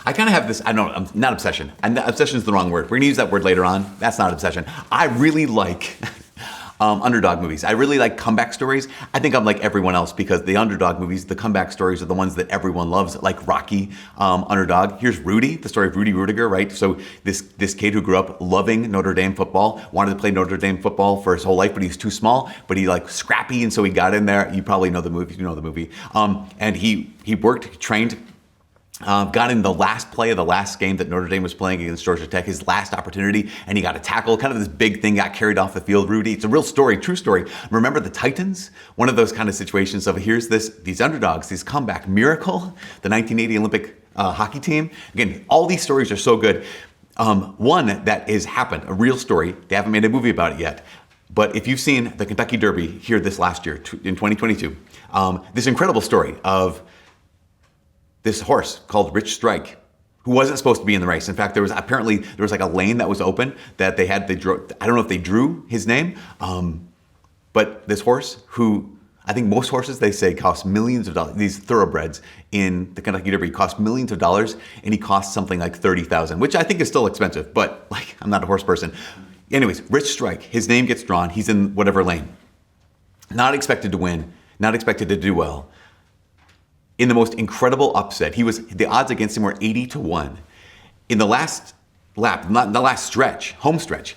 I kind of have this, I don't know, not obsession. Obsession is the wrong word. We're going to use that word later on. That's not obsession. I really like underdog movies. I really like comeback stories. I think I'm like everyone else because the underdog movies, the comeback stories are the ones that everyone loves, like Rocky, underdog. Here's Rudy, the story of Rudy Rudiger, right? So this kid who grew up loving Notre Dame football, wanted to play Notre Dame football for his whole life, but he's too small, but he like scrappy, and so he got in there. You probably know the movie, you know the movie. And he worked, trained, got in the last play of the last game that Notre Dame was playing against Georgia Tech, his last opportunity, and he got a tackle, kind of this big thing, got carried off the field. Rudy, it's a real story, true story. Remember the Titans? One of those kind of situations of here's these underdogs, these comeback miracle, the 1980 Olympic hockey team. Again, all these stories are so good. One that has happened, a real story. They haven't made a movie about it yet. But if you've seen the Kentucky Derby here this last year, in 2022, this incredible story of this horse called Rich Strike, who wasn't supposed to be in the race. In fact, there was like a lane that was open that they drew. I don't know if they drew his name, but this horse, who I think most horses they say cost millions of dollars. These thoroughbreds in the Kentucky Derby cost millions of dollars, and he cost something like $30,000, which I think is still expensive. But like, I'm not a horse person. Anyways, Rich Strike, his name gets drawn. He's in whatever lane. Not expected to win. Not expected to do well. In the most incredible upset, the odds against him were 80-1. In the last lap, not the last stretch, home stretch,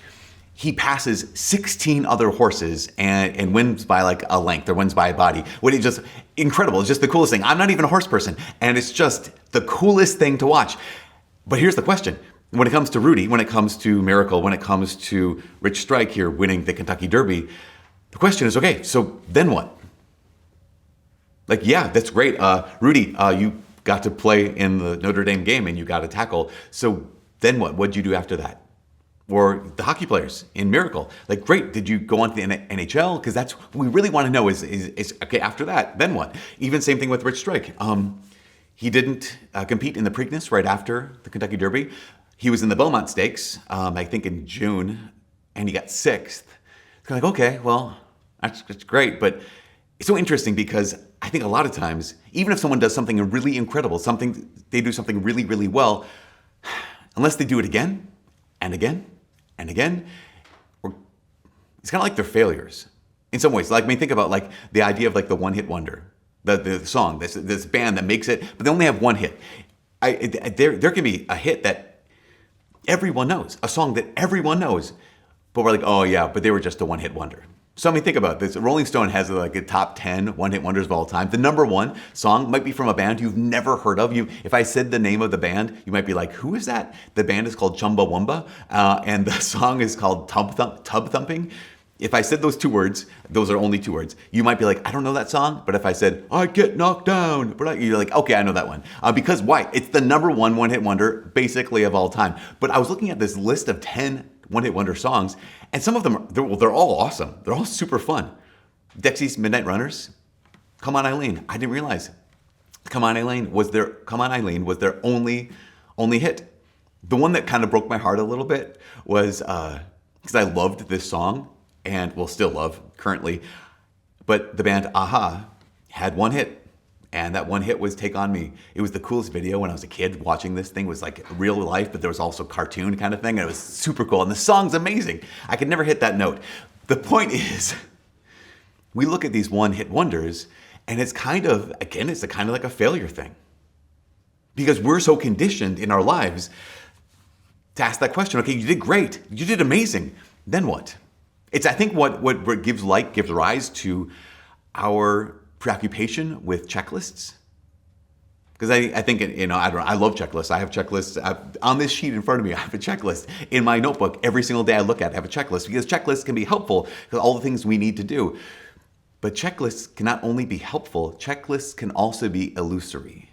he passes 16 other horses and wins by like a length or wins by a body. What is just incredible. It's just the coolest thing. I'm not even a horse person, and it's just the coolest thing to watch. But here's the question. When it comes to Rudy, when it comes to Miracle, when it comes to Rich Strike here winning the Kentucky Derby, the question is, okay, so then what? Like, yeah, that's great. Rudy, you got to play in the Notre Dame game and you got a tackle. So then what? What'd you do after that? Or the hockey players in Miracle. Like, great, did you go on to the NHL? Because that's what we really want to know is, okay, after that, then what? Even same thing with Rich Strike. He didn't compete in the Preakness right after the Kentucky Derby. He was in the Belmont Stakes, I think in June, and he got sixth. It's kind of like, okay, well, that's great, but it's so interesting because I think a lot of times, even if someone does something really incredible, they do something really, really well, unless they do it again and again and again, it's kind of like they're failures in some ways. Like, I mean, think about like the idea of like the one-hit wonder, the song, this band that makes it, but they only have one hit. There can be a hit that everyone knows, a song that everyone knows, but we're like, oh yeah, but they were just a one-hit wonder. So I mean, think about this. Rolling Stone has like a top 10 one-hit wonders of all time. The number one song might be from a band you've never heard of. If I said the name of the band, you might be like, who is that? The band is called Chumbawamba, and the song is called Tub Thumping. If I said those two words, those are only two words, you might be like, I don't know that song. But if I said, I get knocked down, you're like, okay, I know that one. Because why? It's the number one-hit wonder basically of all time. But I was looking at this list of 10 one-hit wonder songs, and some of them, they're all awesome. They're all super fun. Dexy's Midnight Runners, Come On Eileen. I didn't realize Come On Eileen was their only hit. The one that kind of broke my heart a little bit was, because I loved this song, and will still love currently, but the band Aha had one hit. And that one hit was Take On Me. It was the coolest video when I was a kid watching this thing. It was like real life, but there was also cartoon kind of thing. And it was super cool. And the song's amazing. I could never hit that note. The point is, we look at these one-hit wonders, and it's kind of like a failure thing. Because we're so conditioned in our lives to ask that question. Okay, you did great. You did amazing. Then what? It's, I think, what gives rise to our preoccupation with checklists. Because I think, I love checklists. I have checklists on this sheet in front of me. I have a checklist in my notebook. Every single day I look at it, I have a checklist, because checklists can be helpful because all the things we need to do. But checklists can not only be helpful, checklists can also be illusory.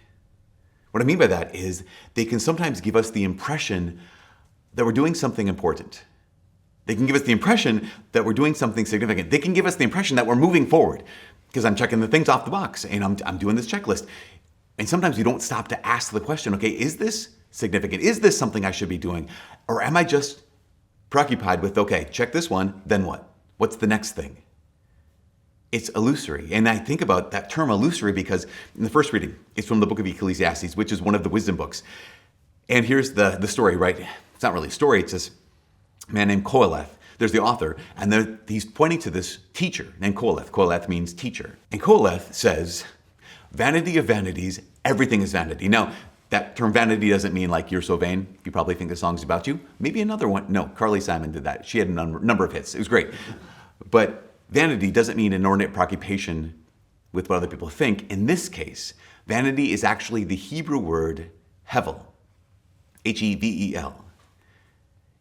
What I mean by that is they can sometimes give us the impression that we're doing something important. They can give us the impression that we're doing something significant. They can give us the impression that we're moving forward because I'm checking the things off the box and I'm doing this checklist. And sometimes you don't stop to ask the question, okay, is this significant? Is this something I should be doing? Or am I just preoccupied with, okay, check this one, then what? What's the next thing? It's illusory. And I think about that term illusory because in the first reading, it's from the book of Ecclesiastes, which is one of the wisdom books. And here's the story, right? It's not really a story. It's this man named Qoheleth. There's the author, and he's pointing to this teacher named Qoheleth. Qoheleth means teacher. And Qoheleth says, vanity of vanities, everything is vanity. Now, that term vanity doesn't mean like you're so vain. You probably think the song's about you. Maybe another one. No, Carly Simon did that. She had a number of hits. It was great. But vanity doesn't mean inordinate preoccupation with what other people think. In this case, vanity is actually the Hebrew word hevel, Hevel.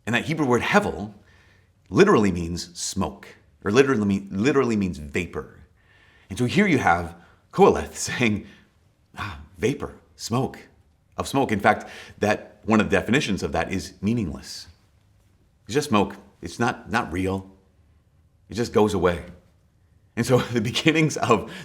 And that Hebrew word hevel literally means smoke, or literally means vapor. And so here you have Qoheleth saying, vapor, smoke, of smoke. In fact, that one of the definitions of that is meaningless. It's just smoke. It's not real. It just goes away. And so the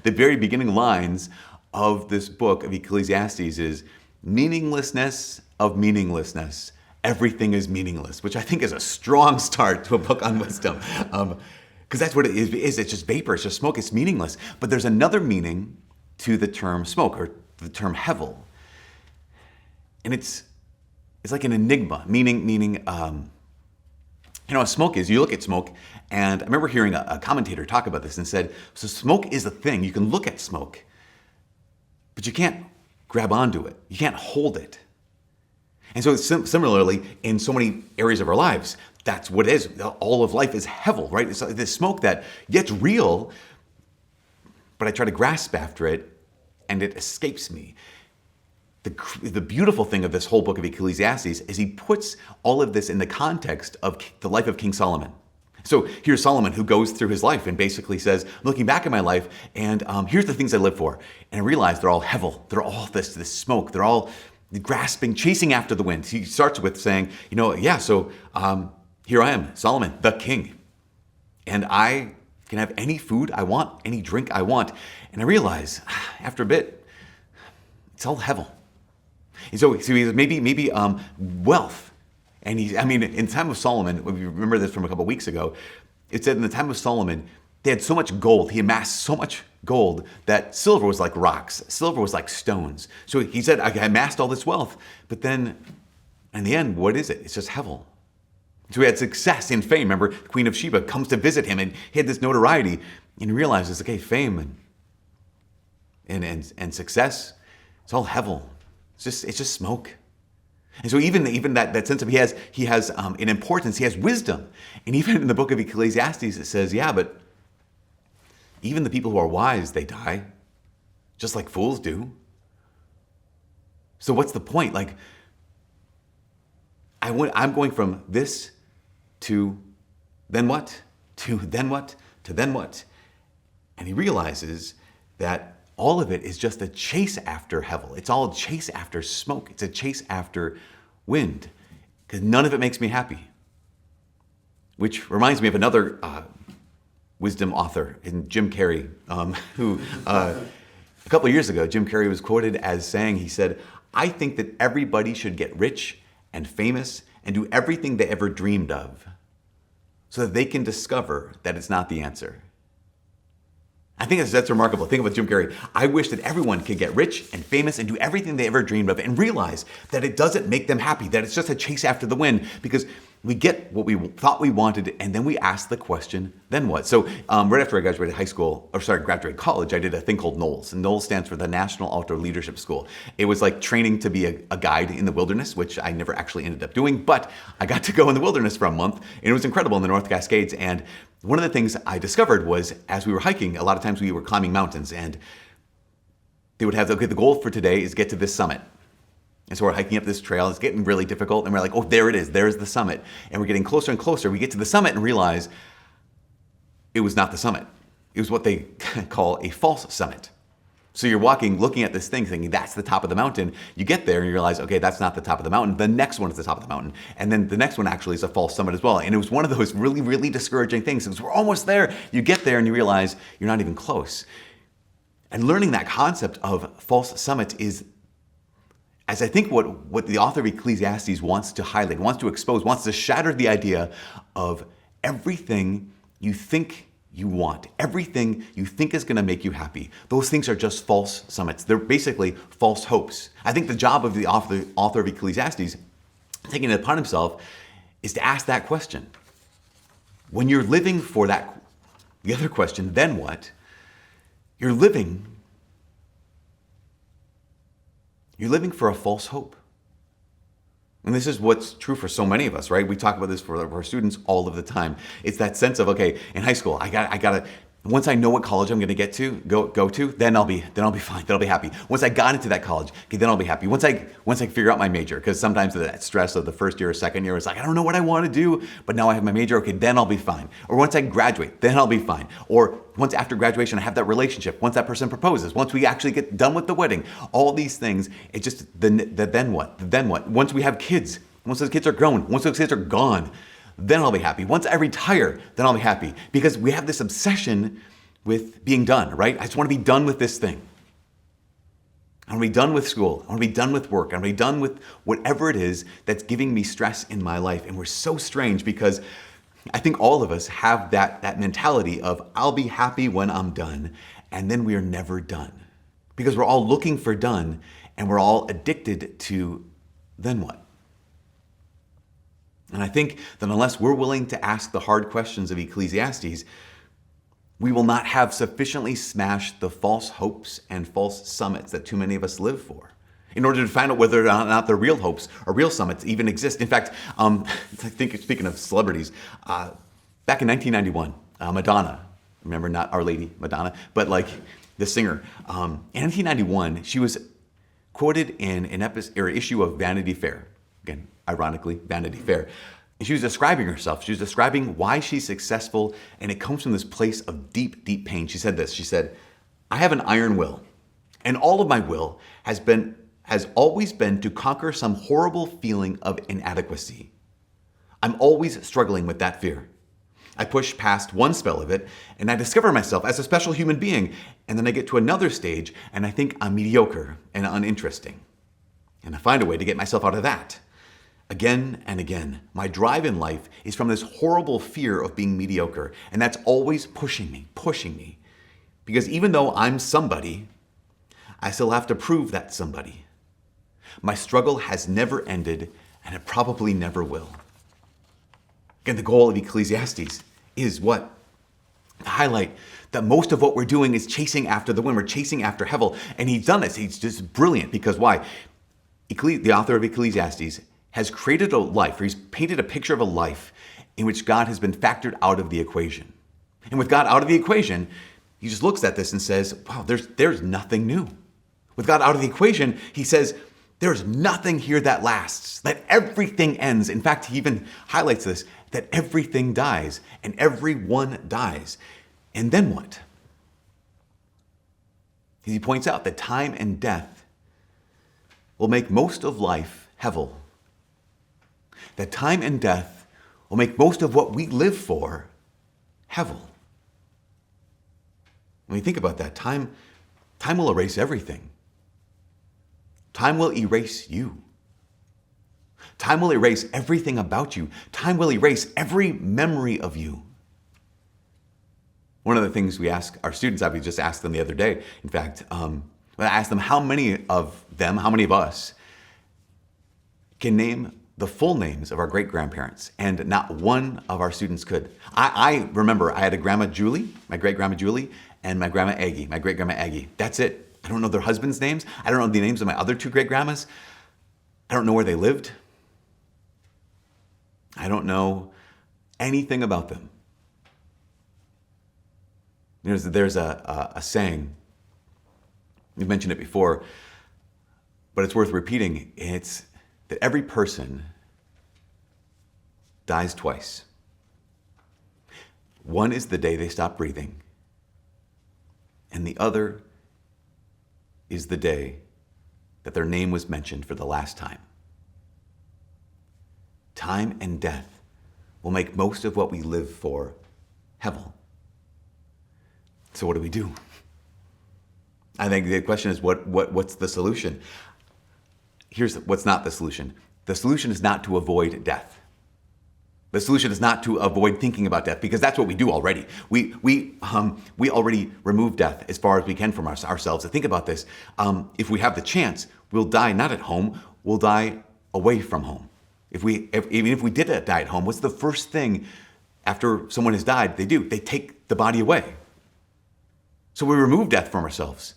very beginning lines of this book of Ecclesiastes is meaninglessness of meaninglessness. Everything is meaningless, which I think is a strong start to a book on wisdom. Because that's what it is. It's just vapor. It's just smoke. It's meaningless. But there's another meaning to the term smoke, or the term hevel. And it's like an enigma, meaning smoke is, you look at smoke, and I remember hearing a commentator talk about this and said, so smoke is a thing. You can look at smoke, but you can't grab onto it. You can't hold it. And so similarly, in so many areas of our lives, that's what it is. All of life is hevel, right? It's this smoke that gets real, but I try to grasp after it, and it escapes me. The beautiful thing of this whole book of Ecclesiastes is he puts all of this in the context of the life of King Solomon. So here's Solomon, who goes through his life and basically says, looking back at my life, and here's the things I live for. And I realize they're all hevel. They're all this smoke. They're all grasping, chasing after the wind. He starts with saying, so here I am, Solomon, the king. And I can have any food I want, any drink I want. And I realize, after a bit, it's all hevel. And so he maybe wealth. And in the time of Solomon, if you remember this from a couple of weeks ago, it said in the time of Solomon, they had so much gold. He amassed so much gold that silver was like rocks. Silver was like stones. So he said, I amassed all this wealth. But then, in the end, what is it? It's just hevel. So he had success in fame. Remember, the Queen of Sheba comes to visit him, and he had this notoriety. And he realizes, okay, fame and success, it's all hevel. It's just smoke. And so even that sense of he has an importance, he has wisdom. And even in the book of Ecclesiastes, it says, but even the people who are wise, they die, just like fools do. So what's the point? Like, I'm going from this to then what? To then what? To then what? And he realizes that all of it is just a chase after hevel. It's all a chase after smoke. It's a chase after wind, because none of it makes me happy. Which reminds me of another wisdom author, Jim Carrey, who a couple of years ago, Jim Carrey was quoted as saying, he said, I think that everybody should get rich and famous and do everything they ever dreamed of so that they can discover that it's not the answer. I think that's remarkable. Think about Jim Carrey. I wish that everyone could get rich and famous and do everything they ever dreamed of and realize that it doesn't make them happy, that it's just a chase after the wind, because we get what we thought we wanted, and then we ask the question, then what? So right after I graduated graduated college, I did a thing called NOLS. And NOLS stands for the National Outdoor Leadership School. It was like training to be a guide in the wilderness, which I never actually ended up doing, but I got to go in the wilderness for a month, and it was incredible in the North Cascades. And one of the things I discovered was, as we were hiking, a lot of times we were climbing mountains, and they would have, okay, the goal for today is get to this summit. And so we're hiking up this trail, it's getting really difficult, and we're like, oh, there it is, there's the summit. And we're getting closer and closer. We get to the summit and realize it was not the summit. It was what they call a false summit. So you're walking, looking at this thing, thinking that's the top of the mountain. You get there and you realize, okay, that's not the top of the mountain. The next one is the top of the mountain. And then the next one actually is a false summit as well. And it was one of those really, really discouraging things, because we're almost there. You get there and you realize you're not even close. And learning that concept of false summits is, as I think what the author of Ecclesiastes wants to highlight, wants to expose, wants to shatter the idea of everything you think you want, everything you think is going to make you happy, those things are just false summits. They're basically false hopes. I think the job of the author of Ecclesiastes, taking it upon himself, is to ask that question. When you're living for that, the other question, then what? You're living for a false hope. And this is what's true for so many of us, right? We talk about this for our students all of the time. It's that sense of, okay, in high school, I gotta, once I know what college I'm gonna go to, then I'll be fine, then I'll be happy. Once I got into that college, okay, then I'll be happy. Once I figure out my major, because sometimes that stress of the first year or second year is like, I don't know what I want to do, but now I have my major, okay, then I'll be fine. Or once I graduate, then I'll be fine. Or once after graduation, I have that relationship. Once that person proposes, once we actually get done with the wedding, all these things, it's just the then what? Then what? Once we have kids, once those kids are grown, once those kids are gone, then I'll be happy. Once I retire, then I'll be happy. Because we have this obsession with being done, right? I just want to be done with this thing. I want to be done with school. I want to be done with work. I want to be done with whatever it is that's giving me stress in my life. And we're so strange because I think all of us have that mentality of I'll be happy when I'm done, and then we are never done. Because we're all looking for done, and we're all addicted to then what? And I think that unless we're willing to ask the hard questions of Ecclesiastes, we will not have sufficiently smashed the false hopes and false summits that too many of us live for, in order to find out whether or not the real hopes or real summits even exist. In fact, I think, speaking of celebrities, back in 1991, Madonna, remember, not Our Lady Madonna, but like the singer, in 1991, she was quoted in an issue of Vanity Fair. Again, ironically, Vanity Fair. And she was describing herself. She was describing why she's successful, and it comes from this place of deep, deep pain. She said this. She said, I have an iron will, and all of my will has always been to conquer some horrible feeling of inadequacy. I'm always struggling with that fear. I push past one spell of it, and I discover myself as a special human being, and then I get to another stage, and I think I'm mediocre and uninteresting. And I find a way to get myself out of that. Again and again, my drive in life is from this horrible fear of being mediocre, and that's always pushing me. Because even though I'm somebody, I still have to prove that somebody. My struggle has never ended, and it probably never will. Again, the goal of Ecclesiastes is what? To highlight that most of what we're doing is chasing after the wind. We're chasing after Hevel, and he's done this. He's just brilliant, because why? The author of Ecclesiastes has created a life, or he's painted a picture of a life in which God has been factored out of the equation. And with God out of the equation, he just looks at this and says, wow, there's nothing new. With God out of the equation, he says, there's nothing here that lasts, that everything ends. In fact, he even highlights this, that everything dies and everyone dies. And then what? He points out that time and death will make most of life Hevel. That time and death will make most of what we live for Hevel. When you think about that, time will erase everything. Time will erase you. Time will erase everything about you. Time will erase every memory of you. One of the things we ask our students, we just asked them the other day, in fact, I asked them how many of us can name the full names of our great-grandparents, and not one of our students could. I remember I had a grandma Julie, my great-grandma Julie, and my grandma Aggie, my great-grandma Aggie. That's it. I don't know their husbands' names. I don't know the names of my other two great-grandmas. I don't know where they lived. I don't know anything about them. There's a saying, we've mentioned it before, but it's worth repeating. It's that every person dies twice. One is the day they stop breathing, and the other is the day that their name was mentioned for the last time. Time and death will make most of what we live for Hevel. So what do we do? I think the question is, what's the solution? Here's what's not the solution. The solution is not to avoid death. The solution is not to avoid thinking about death, because that's what we do already. We already remove death as far as we can from ourselves. To think about this, if we have the chance, we'll die not at home, we'll die away from home. Even if we did die at home, what's the first thing after someone has died they do? They take the body away. So we remove death from ourselves.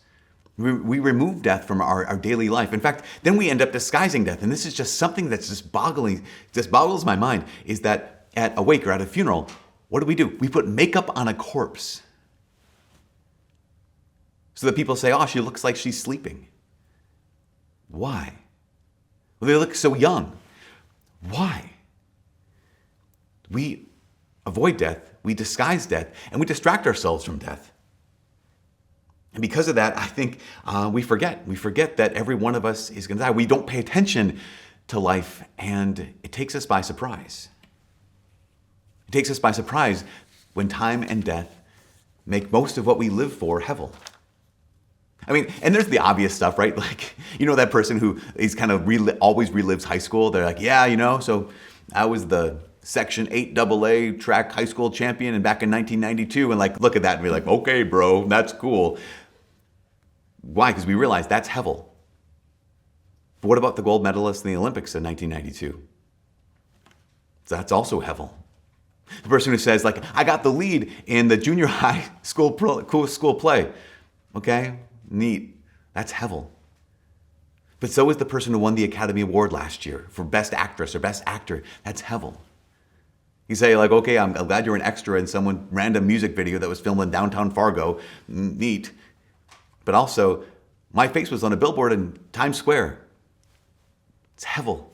We remove death from our daily life. In fact, then we end up disguising death. And this is just something that's just boggles my mind, is that at a wake or at a funeral, what do? We put makeup on a corpse. So that people say, oh, she looks like she's sleeping. Why? Well, they look so young. Why? We avoid death, we disguise death, and we distract ourselves from death. And because of that, I think we forget. We forget that every one of us is going to die. We don't pay attention to life, and it takes us by surprise. It takes us by surprise when time and death make most of what we live for hevel. I mean, and there's the obvious stuff, right? Like, that person who is kind of always relives high school. They're like, yeah, so I was the Section 8 AA track high school champion and back in 1992. And like, look at that and be like, okay, bro, that's cool. Why? Because we realize that's hevel. But what about the gold medalist in the Olympics in 1992? That's also hevel. The person who says, like, I got the lead in the junior high school play. Okay, neat. That's hevel. But so is the person who won the Academy Award last year for Best Actress or Best Actor. That's hevel. You say, like, okay, I'm glad you're an extra in some random music video that was filmed in downtown Fargo. Neat. But also, my face was on a billboard in Times Square. It's hevel.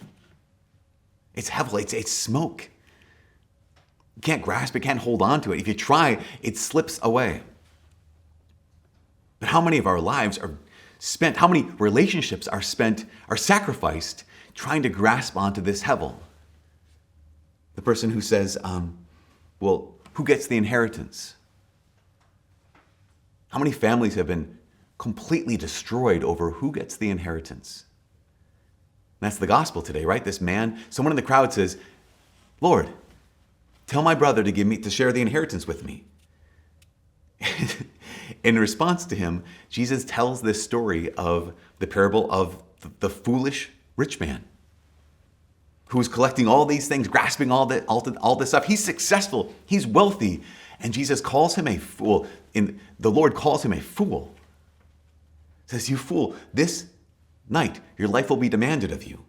It's hevel. It's smoke. You can't grasp it, can't hold on to it. If you try, it slips away. But how many of our lives are spent, how many relationships are sacrificed trying to grasp onto this hevel? The person who says, well, who gets the inheritance? How many families have been completely destroyed over who gets the inheritance? And that's the gospel today, right? This man, someone in the crowd says, Lord, tell my brother to share the inheritance with me. In response to him, Jesus tells this story of the parable of the foolish rich man who's collecting all these things, grasping all this stuff. He's successful, he's wealthy, and Jesus calls him a fool. The Lord calls him a fool. Says, you fool, this night your life will be demanded of you.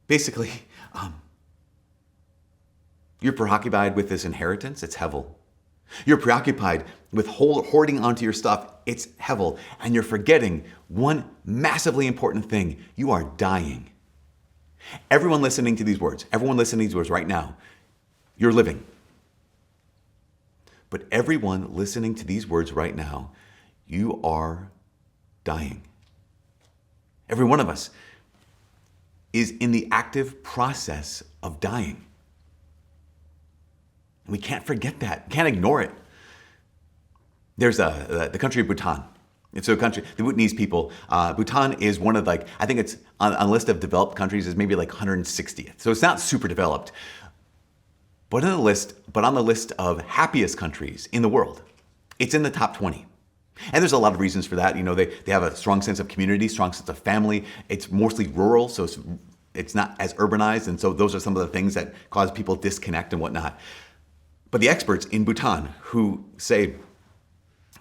Basically, you're preoccupied with this inheritance, it's hevel. You're preoccupied with hoarding onto your stuff, it's hevel. And you're forgetting one massively important thing. You are dying. Everyone listening to these words right now, you're living. But everyone listening to these words right now, you are dying. Every one of us is in the active process of dying. We can't forget that. Can't ignore it. There's the country of Bhutan. It's a country, the Bhutanese people. Bhutan is one of I think it's on a list of developed countries is maybe like 160th. So it's not super developed. But on the list of happiest countries in the world, it's in the top 20. And there's a lot of reasons for that. They have a strong sense of community, strong sense of family. It's mostly rural, so it's not as urbanized. And so those are some of the things that cause people disconnect and whatnot. But the experts in Bhutan who say,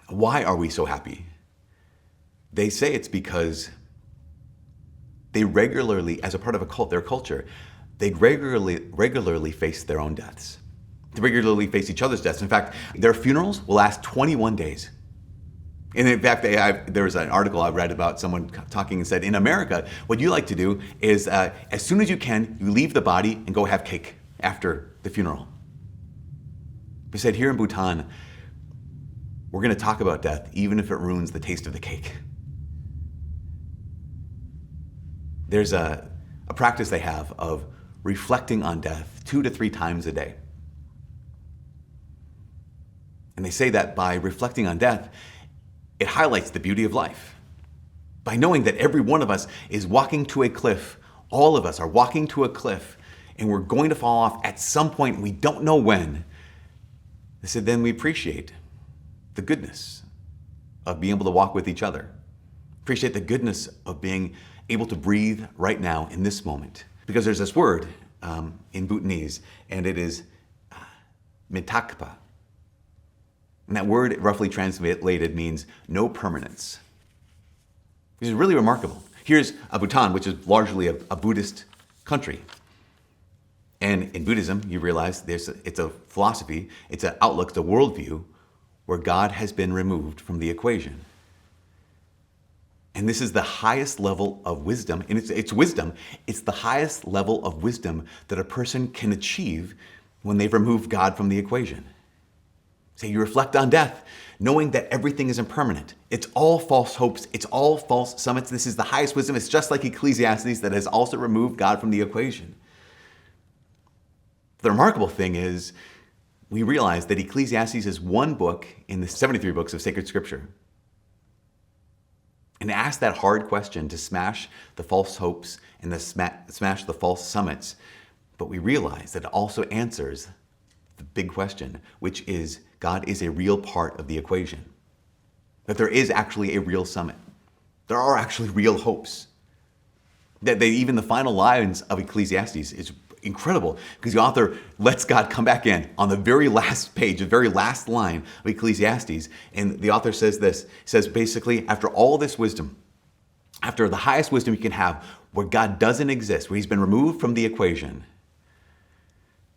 why are we so happy? They say it's because they regularly, as a part of their culture, they regularly face their own deaths. They regularly face each other's deaths. In fact, their funerals will last 21 days. And in fact, there was an article I read about someone talking and said, in America, what you like to do is as soon as you can, you leave the body and go have cake after the funeral. They said, here in Bhutan, we're going to talk about death, even if it ruins the taste of the cake. There's a practice they have of reflecting on death 2 to 3 times a day. And they say that by reflecting on death, it highlights the beauty of life. By knowing that every one of us is walking to a cliff, all of us are walking to a cliff and we're going to fall off at some point, and we don't know when. They said, then we appreciate the goodness of being able to walk with each other. Appreciate the goodness of being able to breathe right now in this moment. Because there's this word in Bhutanese, and it is mitakpa. And that word, roughly translated, means no permanence. This is really remarkable. Here's Bhutan, which is largely a Buddhist country. And in Buddhism, you realize it's a philosophy, it's an outlook, it's a worldview where God has been removed from the equation. And this is the highest level of wisdom, and it's wisdom. It's the highest level of wisdom that a person can achieve when they've removed God from the equation. So you reflect on death, knowing that everything is impermanent. It's all false hopes. It's all false summits. This is the highest wisdom. It's just like Ecclesiastes that has also removed God from the equation. The remarkable thing is we realize that Ecclesiastes is one book in the 73 books of sacred scripture. And to ask that hard question, to smash the false hopes and to smash the false summits, but we realize that it also answers the big question, which is God is a real part of the equation. That there is actually a real summit. There are actually real hopes. That even the final lines of Ecclesiastes is incredible because the author lets God come back in on the very last page, the very last line of Ecclesiastes. And the author says this, says basically, after all this wisdom, after the highest wisdom you can have, where God doesn't exist, where he's been removed from the equation,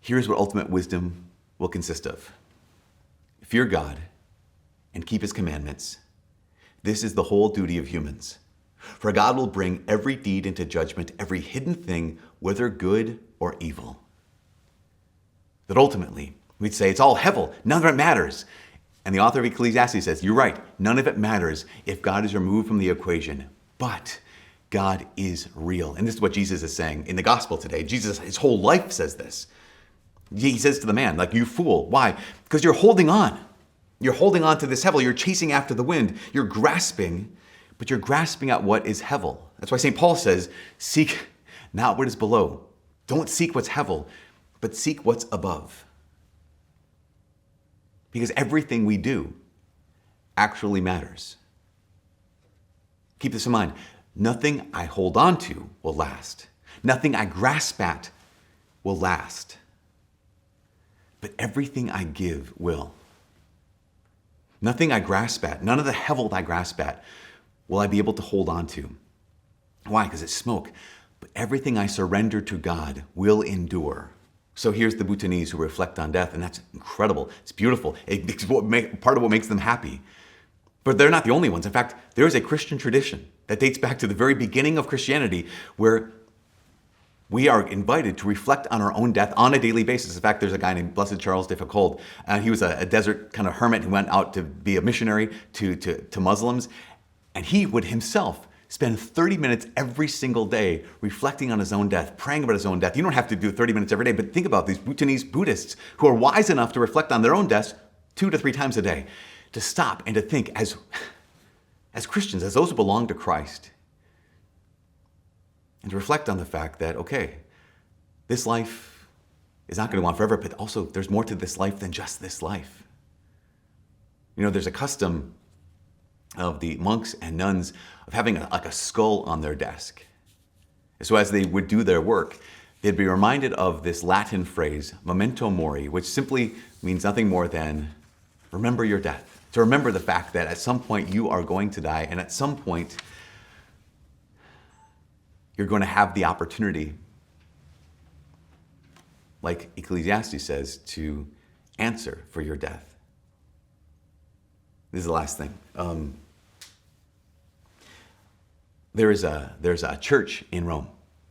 here's what ultimate wisdom will consist of. Fear God and keep his commandments. This is the whole duty of humans. For God will bring every deed into judgment, every hidden thing, whether good or evil. That ultimately, we'd say it's all hevel, none of it matters. And the author of Ecclesiastes says, you're right, none of it matters if God is removed from the equation. But God is real. And this is what Jesus is saying in the gospel today. Jesus, his whole life says this. He says to the man, like, you fool. Why? Because you're holding on. You're holding on to this hevel. You're chasing after the wind. You're grasping, but you're grasping at what is hevel. That's why St. Paul says, seek not what is below. Don't seek what's hevel, but seek what's above. Because everything we do actually matters. Keep this in mind. Nothing I hold on to will last. Nothing I grasp at will last. But everything I give will. Nothing I grasp at, none of the hevel I grasp at, will I be able to hold on to. Why? Because it's smoke. But everything I surrender to God will endure. So here's the Bhutanese who reflect on death, and that's incredible. It's beautiful. It's part of what makes them happy. But they're not the only ones. In fact, there is a Christian tradition that dates back to the very beginning of Christianity where we are invited to reflect on our own death on a daily basis. In fact, there's a guy named Blessed Charles de Foucauld. He was a desert kind of hermit who went out to be a missionary to Muslims. And he would himself spend 30 minutes every single day reflecting on his own death, praying about his own death. You don't have to do 30 minutes every day, but think about these Bhutanese Buddhists who are wise enough to reflect on their own deaths 2 to 3 times a day, to stop and to think as Christians, as those who belong to Christ, and to reflect on the fact that, okay, this life is not going to go on forever, but also there's more to this life than just this life. You know, there's a custom of the monks and nuns of having a skull on their desk. So as they would do their work, they'd be reminded of this Latin phrase, memento mori, which simply means nothing more than remember your death. To remember the fact that at some point you are going to die, and at some point you're going to have the opportunity, like Ecclesiastes says, to answer for your death. This is the last thing. There's a church in Rome.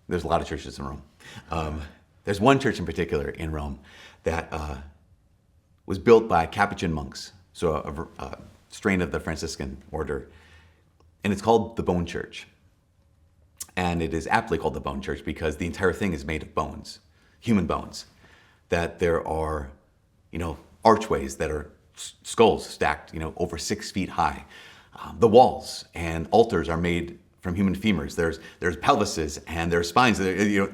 There's a lot of churches in Rome. There's one church in particular in Rome that was built by Capuchin monks, so a strain of the Franciscan order, and it's called the Bone Church. And it is aptly called the Bone Church because the entire thing is made of bones, human bones. That there are, archways that are skulls stacked, over 6 feet high. The walls and altars are made from human femurs. There's pelvises and there's spines,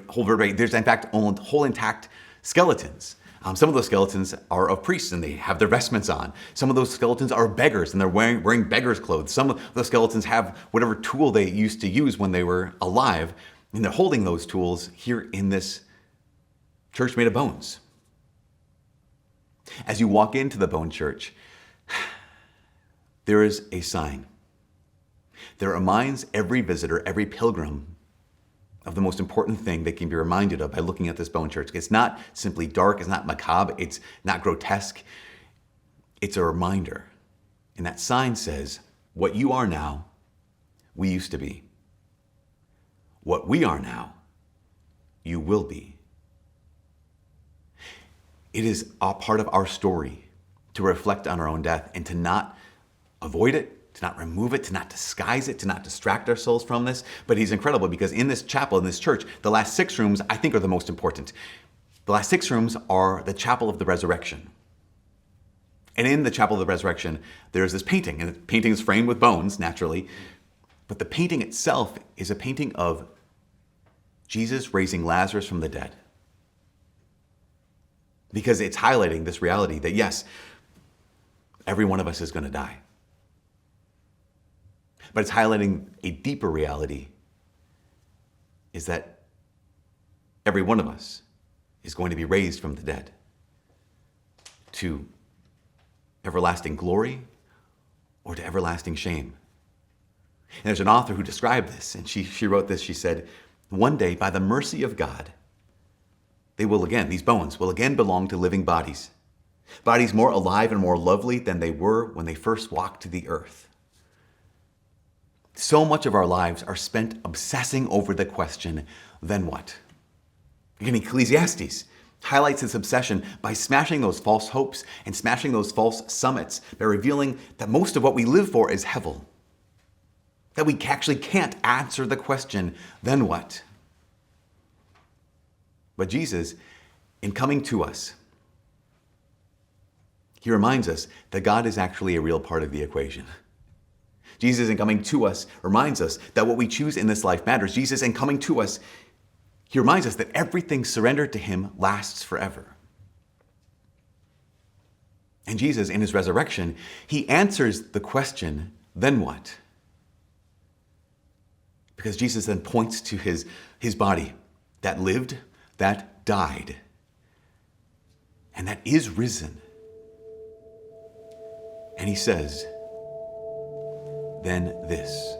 whole vertebrae. There's in fact whole intact skeletons. Some of those skeletons are of priests and they have their vestments on. Some of those skeletons are beggars and they're wearing beggars' clothes. Some of those skeletons have whatever tool they used to use when they were alive, and they're holding those tools here in this church made of bones. As you walk into the bone church, there is a sign that reminds every visitor, every pilgrim, of the most important thing they can be reminded of by looking at this bone church. It's not simply dark, it's not macabre, it's not grotesque. It's a reminder. And that sign says, what you are now, we used to be. What we are now, you will be. It is a part of our story to reflect on our own death and to not avoid it, to not remove it, to not disguise it, to not distract ourselves from this. But he's incredible because in this chapel, in this church, the last 6 rooms I think are the most important. The last 6 rooms are the chapel of the resurrection. And in the chapel of the resurrection, there's this painting, and the painting is framed with bones, naturally. But the painting itself is a painting of Jesus raising Lazarus from the dead. Because it's highlighting this reality that yes, every one of us is going to die. But it's highlighting a deeper reality, is that every one of us is going to be raised from the dead to everlasting glory or to everlasting shame. And there's an author who described this, and she wrote this. She said, one day, by the mercy of God, these bones will again belong to living bodies. Bodies more alive and more lovely than they were when they first walked to the earth. So much of our lives are spent obsessing over the question, then what? Again, Ecclesiastes highlights this obsession by smashing those false hopes and smashing those false summits, by revealing that most of what we live for is hevel. That we actually can't answer the question, then what? But Jesus, in coming to us, he reminds us that God is actually a real part of the equation. Jesus, in coming to us, reminds us that what we choose in this life matters. Jesus, in coming to us, he reminds us that everything surrendered to him lasts forever. And Jesus, in his resurrection, he answers the question, then what? Because Jesus then points to his body that lived, that died, and that is risen. And he says, then this.